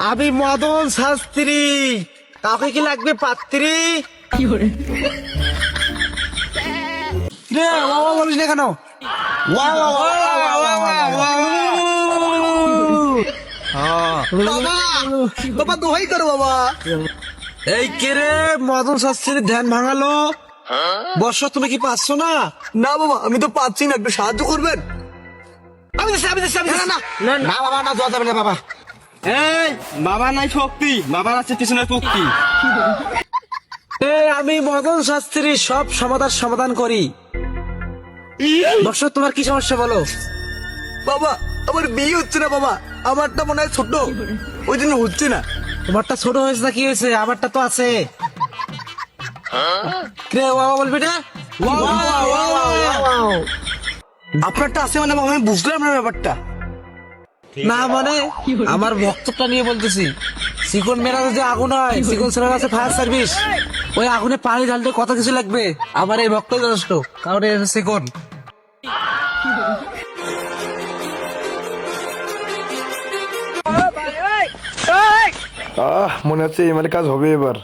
আমি মদন শাস্ত্রী, কাউকে কি লাগবে পাত্রী? রে বাবা বলিস না কেন? বাবা দোহাই করো বাবা। এই কে রে মদন শাস্ত্রীর ধ্যান ভাঙালো? বর্ষ তুমি কি পাচ্ছ না? না বাবা আমি তো পাচ্ছি না, একটু সাহায্য করবেন? আমি দিচ্ছি, আমি দিচ্ছি, আমি দিচ্ছি। না বাবা, না যাওয়া যাবে না বাবা। এই বাবা নাই শক্তি, বাবার আছে পিছনের শক্তি। আমি মদন শাস্ত্রী সব সমাধান করি। বর্ষ তোমার কি সমস্যা বলো? বাবা আমার বিয়ে হচ্ছে না বাবা, আমারটা মনে হয় ছোট, ওই জন্য হচ্ছে না। তোমারটা ছোট হয়েছে না কি হয়েছে? আমারটা তো আছে। কে বাবা বলবি না? আপনারটা আছে মানে বাবা আমি বুঝলাম না ব্যাপারটা। না মানে আমার বক্তব্যটা নিয়ে বলতেছি। চিকন মেরা যে আগুন হয়, চিকন ছেলের আছে ফায়ার সার্ভিস, ওই আগুনে পানি ঢালতে কত কিছু লাগবে, আমার এই ভক্ত যথেষ্ট, কারণ এই হচ্ছে চিকন। মনে হচ্ছে এমএলএ কাজ হবে এবার।